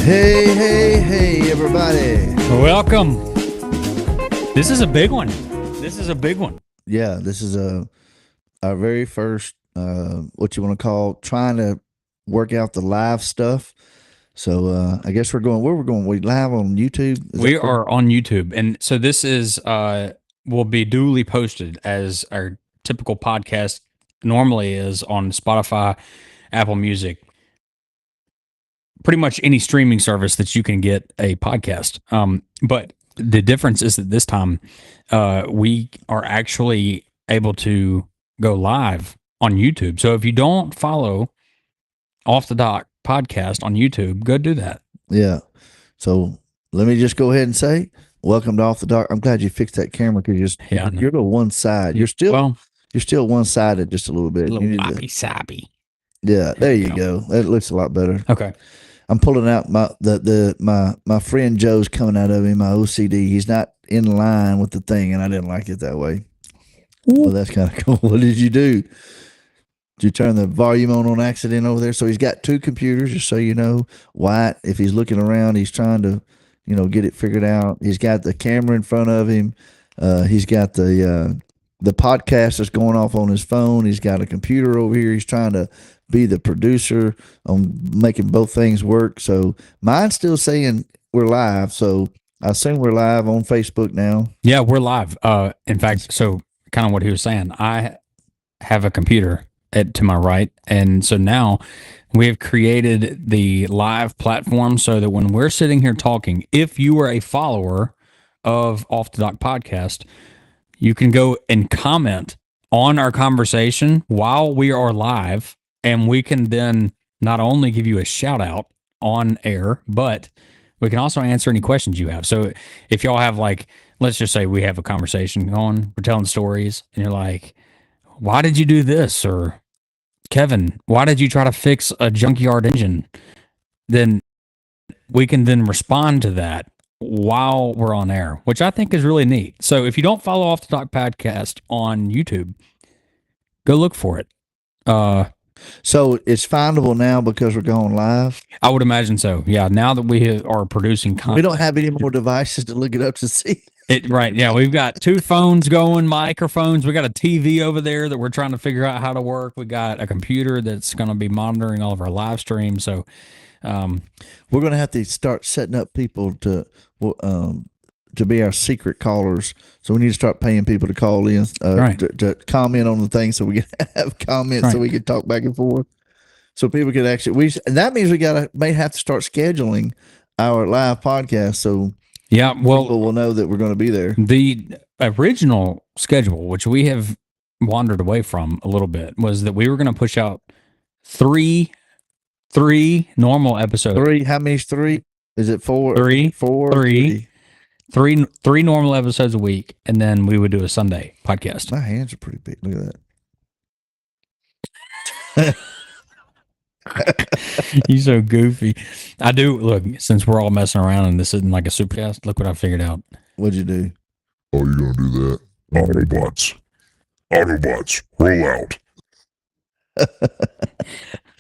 Hey, everybody. Welcome. This is a big one. Yeah, this is our very first, what you want to call, trying to work out the live stuff. So I guess we're going, where we're going, we live on YouTube? We are on YouTube. And so this is, will be duly posted as our typical podcast normally is on Spotify, Apple Music, pretty much any streaming service that you can get a podcast. But the difference is that this time we are actually able to go live on YouTube. So if you don't follow Off the Dock podcast on YouTube, go do that. Yeah. So let me just go ahead and say, welcome to Off the Dock. I'm glad you fixed that camera because you're to one side. You're still one-sided just a little bit. A little wabi-sabi. Yeah, there you go. That looks a lot better. Okay. I'm pulling out my friend Joe's coming out of him, my OCD. He's not in line with the thing, and I didn't like it that way. Well, that's kind of cool. What did you do? Did you turn the volume on accident over there? So he's got two computers, just so you know. White, if he's looking around, he's trying to, get it figured out. He's got the camera in front of him. He's got the podcast that's going off on his phone. He's got a computer over here. He's trying to be the producer on making both things work. So mine's still saying we're live. So I assume we're live on Facebook now. Yeah, we're live. In fact, so kind of what he was saying, I have a computer to my right. And so now we have created the live platform so that when we're sitting here talking, if you are a follower of Off the Dock podcast, you can go and comment on our conversation while we are live. And we can then not only give you a shout out on air, but we can also answer any questions you have. So if y'all have let's just say we have a conversation going, we're telling stories, and you're like, why did you do this? Or Kevin, why did you try to fix a junkyard engine? Then we can then respond to that while we're on air, which I think is really neat. So if you don't follow Off the Dock podcast on YouTube, go look for it. So it's findable now because we're going live? I would imagine so. Yeah. Now that we are producing content. We don't have any more devices to look it up to see. Right. Yeah. We've got two phones going, microphones. We got a TV over there that we're trying to figure out how to work. We got a computer that's going to be monitoring all of our live streams. So we're going to have to start setting up people to be our secret callers. So we need to start paying people to call in, right. to comment on the thing, so we can have comments, right. So we can talk back and forth. So people can actually, and that means we may have to start scheduling our live podcast. So people will know that we're going to be there. The original schedule, which we have wandered away from a little bit, was that we were going to push out three normal episodes. How many is three? Is it four? Three. Three. Three normal episodes a week, and then we would do a Sunday podcast. My hands are pretty big. Look at that. You're so goofy. I do. Look, since we're all messing around and this isn't like a supercast, look what I figured out. What'd you do? Oh, you're going to do that? Autobots, roll out.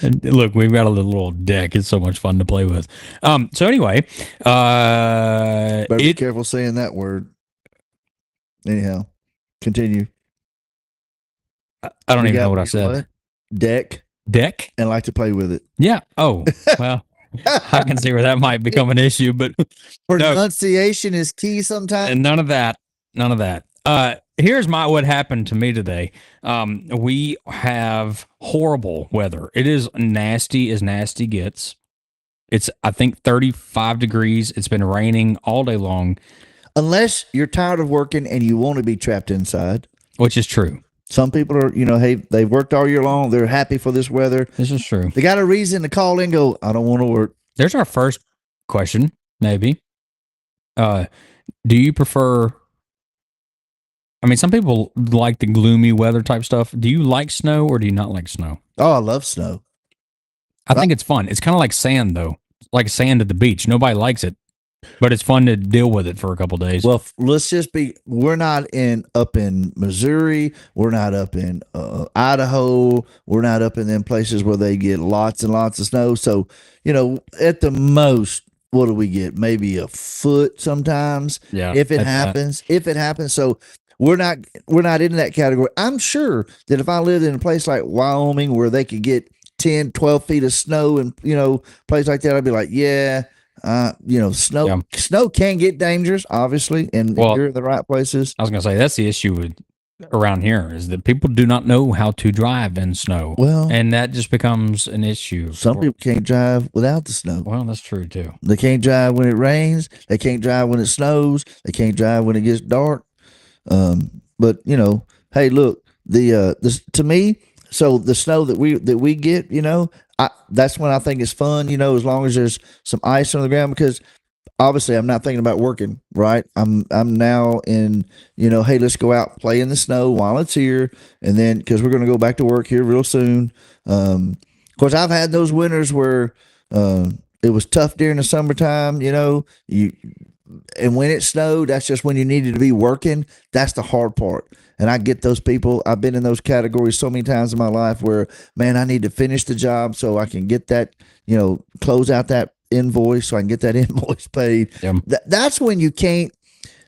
And look, we've got a little deck. It's so much fun to play with. So anyway, better be careful saying that word. Anyhow, continue. I don't even know what I said. Deck, and like to play with it. Yeah. Oh, well, I can see where that might become an issue, but pronunciation is key sometimes. And none of that. Here's what happened to me today. We have horrible weather. It is nasty as nasty gets. It's, I think, 35 degrees. It's been raining all day long. Unless you're tired of working and you want to be trapped inside. Which is true. Some people are, hey, they've worked all year long. They're happy for this weather. This is true. They got a reason to call in and go, I don't want to work. There's our first question, maybe. Do you prefer... I mean, some people like the gloomy weather type stuff. Do you like snow or do you not like snow? Oh, I love snow. I think it's fun. It's kind of like sand, though. Like sand at the beach. Nobody likes it, but it's fun to deal with it for a couple of days. Well, let's just we're not up in Missouri. We're not up in Idaho. We're not up in them places where they get lots and lots of snow. So, at the most, what do we get? Maybe a foot sometimes. Yeah. If it that's that. happens, so we're not in that category. I'm sure that if I lived in a place like Wyoming where they could get 10, 12 feet of snow and place like that, I'd be like, yeah, snow can get dangerous, obviously, and Well, you're in the right places. I was gonna say that's the issue with around here is that people do not know how to drive in snow. Well, And that just becomes an issue. some people can't drive without the snow. Well, that's true too. They can't drive when it rains. They can't drive when it snows. They can't drive when it gets dark. But hey, look, this to me. So the snow that we get, that's when I think it's fun. As long as there's some ice on the ground, because obviously I'm not thinking about working. Right, I'm now in. Hey, let's go out play in the snow while it's here, and then because we're going to go back to work here real soon. Of course, I've had those winters where it was tough during the summertime. And when it snowed, that's just when you needed to be working. That's the hard part. And I get those people. I've been in those categories so many times in my life where, man, I need to finish the job so I can get that, close out that invoice so I can get that invoice paid. Yeah. That's when you can't,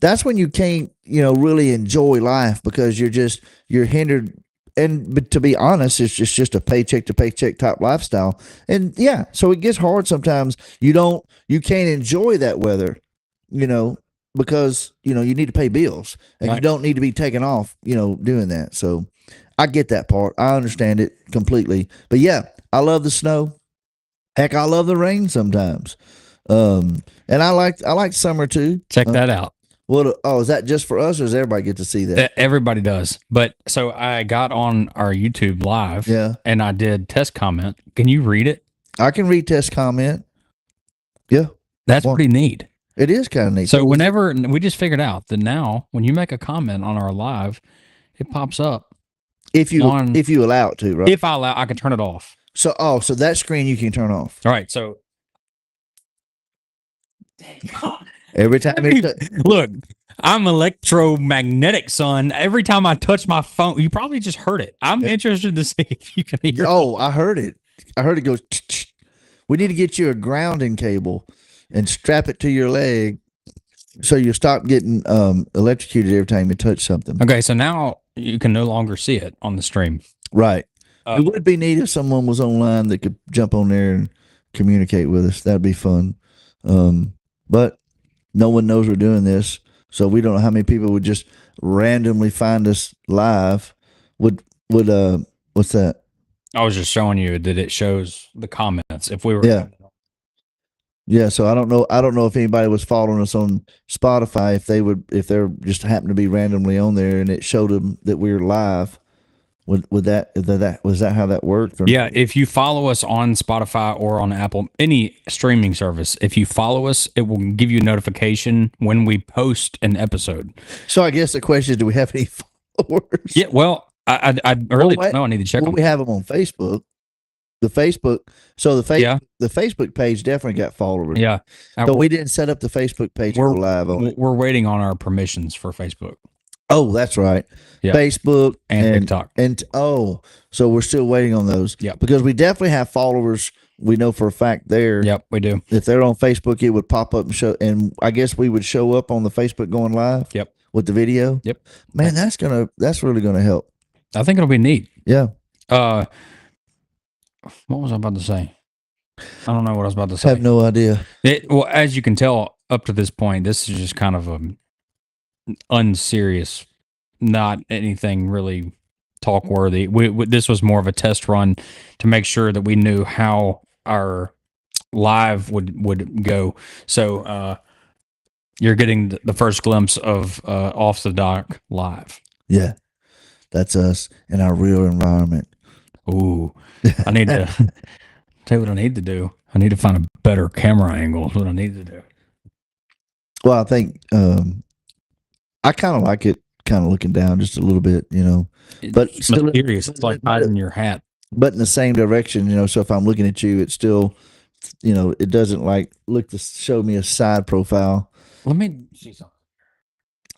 really enjoy life because you're hindered. But to be honest, it's just a paycheck to paycheck type lifestyle. And yeah, so it gets hard sometimes. You can't enjoy that weather, because you need to pay bills and Right. you don't need to be taken off, doing that. So I get that part. I understand it completely. But yeah, I love the snow. Heck, I love the rain sometimes. And I like summer too. Check that out. Is that just for us or does everybody get to see that? Everybody does. But so I got on our YouTube live Yeah. and I did test comment. Can you read it? I can read test comment. Yeah. That's Well, pretty neat. It is kind of neat. So whenever we just figured out that now when you make a comment on our live, it pops up. if you on- allow it to, right? If I allow, I can turn it off. So that screen you can turn off. All right. So Every time it look, I'm electromagnetic, son. Every time I touch my phone, you probably just heard it. I'm interested to see if you can hear. Oh, I heard it. I heard it go. We need to get you a grounding cable and strap it to your leg so you stop getting electrocuted every time you touch something. Okay, so now you can no longer see it on the stream. Right. Uh, It would be neat if someone was online that could jump on there and communicate with us. That'd be fun. But no one knows we're doing this, so we don't know how many people would just randomly find us live. Would what's that? I was just showing you that it shows the comments. If we were, Yeah. Yeah, so I don't know if anybody was following us on Spotify, if they're just happened to be randomly on there and it showed them that we were live. Was that how that worked? Or- Yeah, if you follow us on Spotify or on Apple, any streaming service, if you follow us, it will give you a notification when we post an episode. So I guess the question is, do we have any followers? Yeah, well, I really wait. don't know. I need to check Well, on we have them on Facebook. The Facebook page definitely got followers. Yeah. But we didn't set up the Facebook page to go live on it. We're waiting on our permissions for Facebook Oh, that's right. Yeah. Facebook and TikTok. So we're still waiting on those. Yep. Because we definitely have followers. We know for a fact there. Yep, we do. If they're on Facebook, it would pop up and show, and I guess we would show up on the Facebook going live. Yep. With the video. Yep. Man, that's really gonna help. I think it'll be neat. Yeah. What was I about to say? I don't know what I was about to I say. have no idea. Well, as you can tell, up to this point, this is just kind of a unserious, not anything really talk worthy. This was more of a test run to make sure that we knew how our live would go. So you're getting the first glimpse of Off the Dock live. Yeah. That's us in our real environment. Ooh, I need to tell you what I need to do. I need to find a better camera angle. Is what I need to do. Well, I think I kind of like it, kind of looking down just a little bit, But It's still- mysterious. It's like hiding your hat. but in the same direction, So if I'm looking at you, it's still, it doesn't like look to show me a side profile. Let me see something.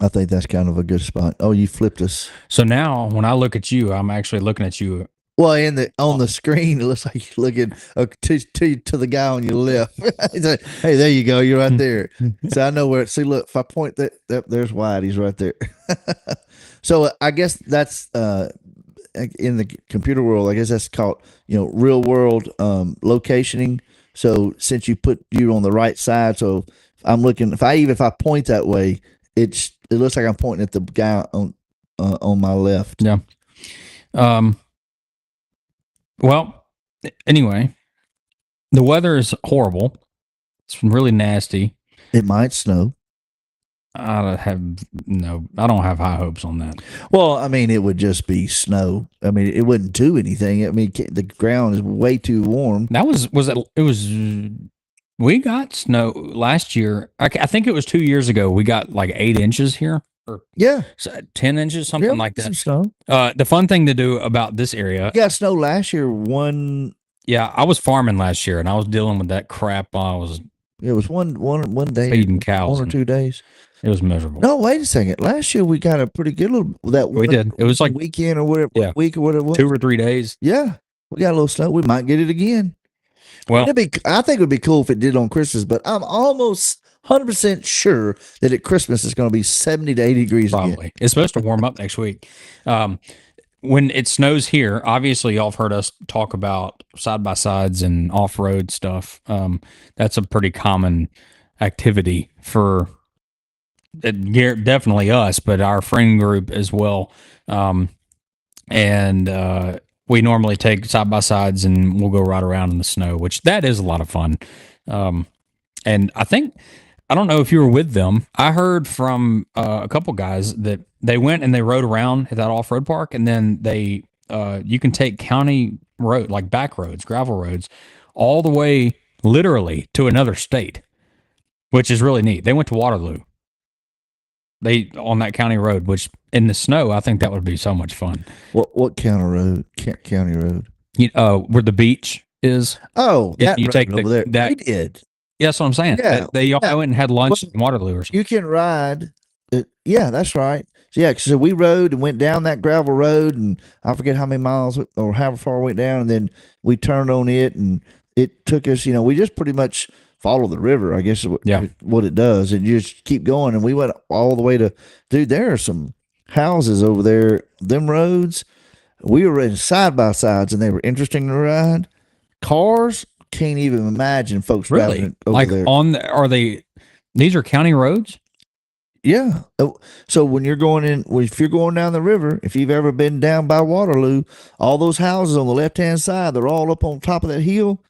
I think that's kind of a good spot. Oh, you flipped us. So now, when I look at you, I'm actually looking at you Well, on the screen, it looks like you're looking to the guy on your left. He's like, hey, there you go. You're right there. So I know where. See, look, if I point there's Wyatt. He's right there. So I guess that's in the computer world. I guess that's called real world locationing. So since you put you on the right side, so I'm looking. If I point that way, it looks like I'm pointing at the guy on my left. Yeah. Well, anyway, the weather is horrible. It's really nasty. It might snow. I don't have high hopes on that. Well, I mean, it would just be snow. I mean, it wouldn't do anything. I mean, the ground is way too warm. That was it was. We got snow last year. I think it was 2 years ago. We got like 8 inches here, or Yeah, 10 inches, something yeah, like some that. snow. The fun thing to do about this area, We got snow last year. One, yeah, I was farming last year, and I was dealing with that crap. I was it was one day, feeding cows. 1 or 2 days. It was miserable. No, wait a second. Last year we got a pretty good little We did. It was like weekend or whatever. Yeah. Week or whatever. 2 or 3 days. Yeah, we got a little snow. We might get it again. Well, I think it would be cool if it did on Christmas, but I'm almost 100% sure that at Christmas it's going to be 70 to 80 degrees again. probably. It's supposed to warm up next week. When it snows here, obviously y'all have heard us talk about side by sides and off road stuff. That's a pretty common activity for definitely us, but our friend group as well. And we normally take side by sides and we'll go right around in the snow, which that is a lot of fun. And I don't know if you were with them. I heard from a couple guys that they went and they rode around at that off road park, and then you can take county road, like back roads, gravel roads, all the way literally to another state, which is really neat. They went to Waterloo. On that county road, which in the snow, I think that would be so much fun. What county road? County road. Where the beach is. Oh, Yeah, that you road take over there. that. We did. Yeah, that's what I'm saying. Yeah, They all yeah. went and had lunch in Waterloo or something. You can ride. Yeah, that's right. So yeah, so we rode and went down that gravel road, and I forget how many miles or how far we went down, and then we turned on it, and it took us. We just pretty much follow the river, I guess. What it does, and you just keep going, and we went all the way to. Dude, there are some houses over there. Them roads, we were in side by sides, and they were interesting to ride. Cars, can't even imagine folks driving Really? over Like there. are they? These are county roads. Yeah. So when you're going if you're going down the river, if you've ever been down by Waterloo, all those houses on the left hand side, they're all up on top of that hill.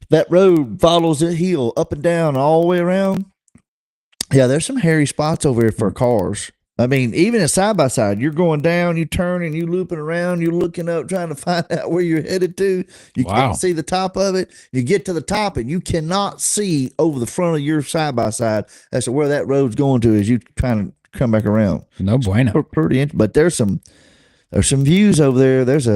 That road follows that hill up and down all the way around. Yeah, there's some hairy spots over here for cars. I mean, even a side by side, you're going down, you turn and you looping around, you're looking up, trying to find out where you're headed to. You Wow. can't see the top of it. You get to the top and you cannot see over the front of your side by side as to where that road's going to as you trying to come back around. No bueno. Pretty interesting. But there's some views over there. There's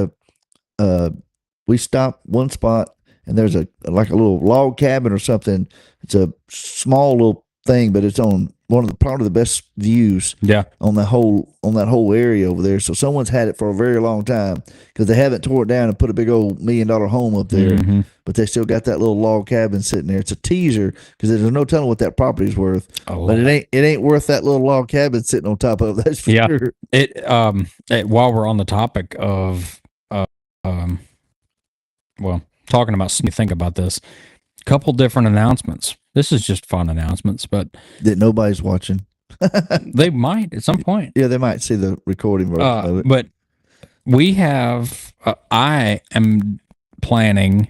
we stopped one spot and there's like a little log cabin or something. It's a small little thing, but it's on probably the best views Yeah. on that whole area over there. So someone's had it for a very long time because they haven't tore it down and put a big old $1 million home up there, Mhm. but they still got that little log cabin sitting there. It's a teaser because there's no telling what that property's worth, Oh, but it ain't worth that little log cabin sitting on top of it. That's for Yeah. sure. While we're on the topic of talking about, think about this, couple different announcements. This is just fun announcements, but That nobody's watching. they might at some point. Yeah, they might see the recording version of it. But we have, I am planning,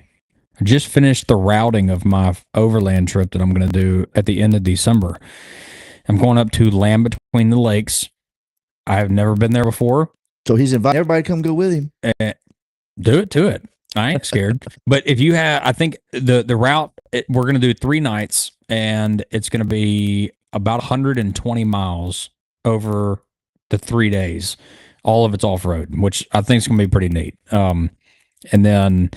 just finished the routing of my overland trip that I'm going to do at the end of December. I'm going up to Land Between the Lakes. I've never been there before. So he's inviting everybody to come go with him. Do it to it. I ain't scared. But if you have, I think the route, we're going to do 3 nights, and it's going to be about 120 miles over the 3 days. All of it's off road, which I think is going to be pretty neat. And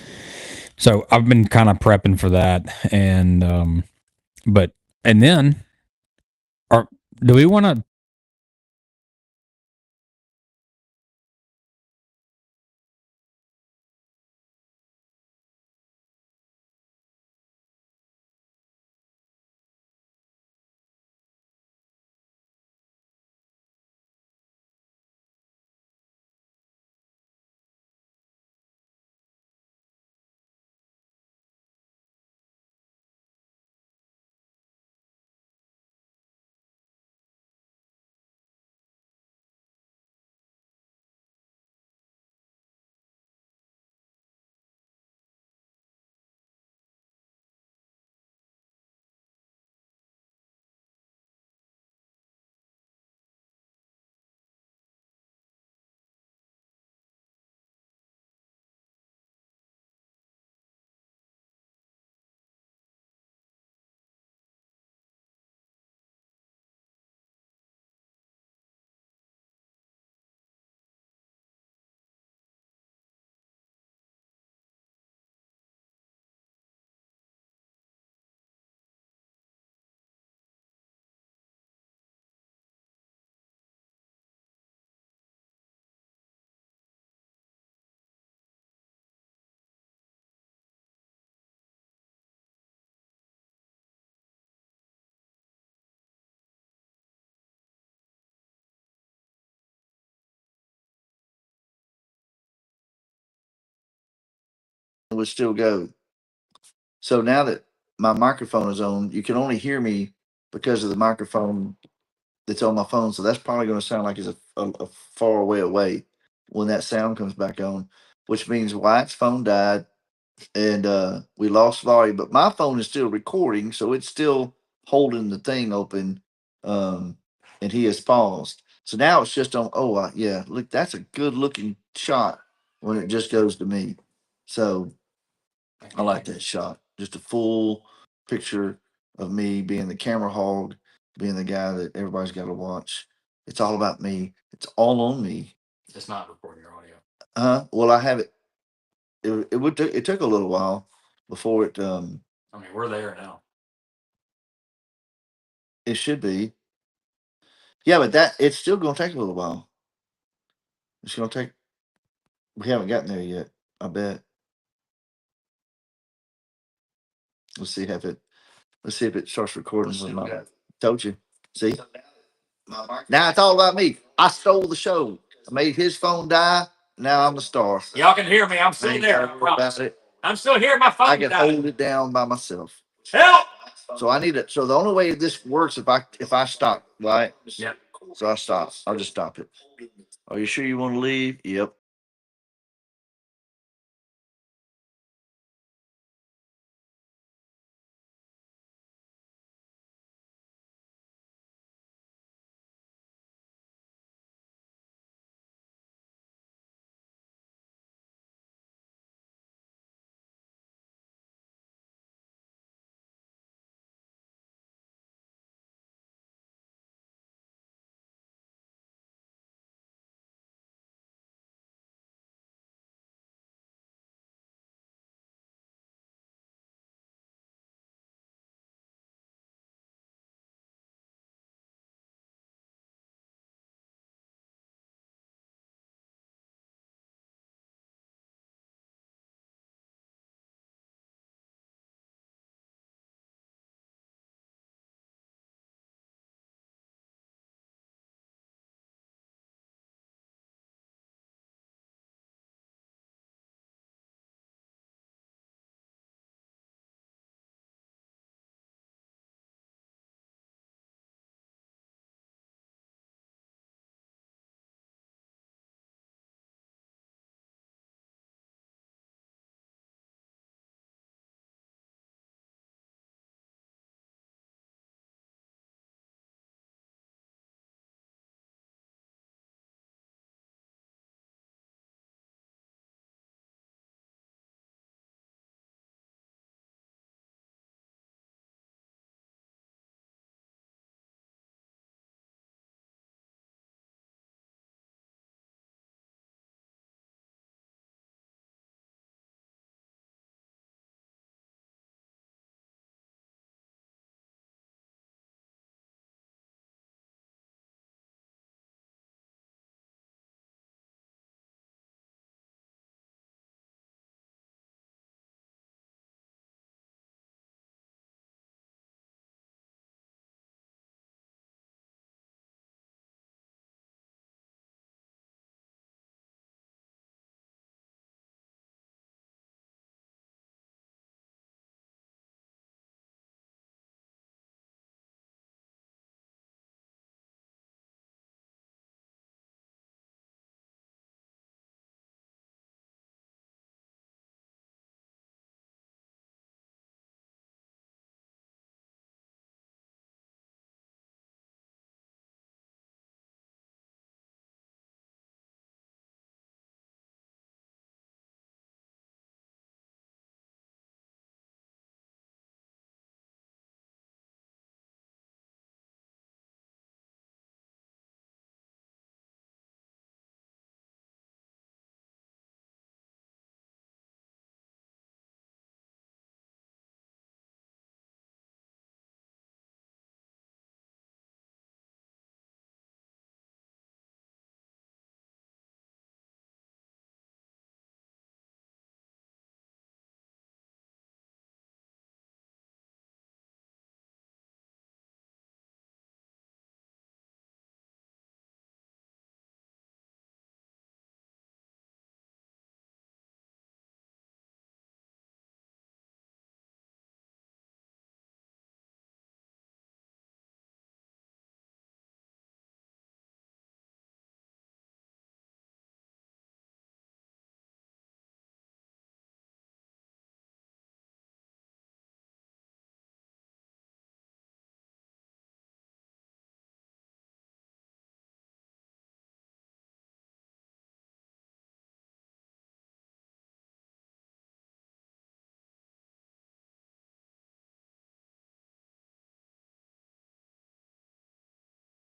so I've been kind of prepping for that. And then, do we want to it would still go. So now that my microphone is on, you can only hear me because of the microphone that's on my phone. So that's probably going to sound like it's a far away when that sound comes back on, which means Wyatt's phone died and we lost volume. But my phone is still recording, so it's still holding the thing open, and he has paused. So now it's just on. Oh, yeah, look, that's a good looking shot when it just goes to me. So I like that shot. Just a full picture of me being the camera hog, being the guy that everybody's got to watch. It's all about me. It's all on me. It's not recording your audio. Well, I have it. It took a little while before it. I mean, we're there now. It should be. Yeah, but it's still going to take a little while. It's going to take. We haven't gotten there yet. I bet. Let's see if it starts recording. Told you. See. Now it's all about me. I stole the show. I made his phone die. Now I'm the star. Y'all can hear me. I'm I still ain't there. gotta worry about it. I'm still here. My phone I can died. hold it down by myself. Help! So I need it. So the only way this works if I stop, right? Yep. So I stop. I'll just stop it. Are you sure you want to leave? Yep.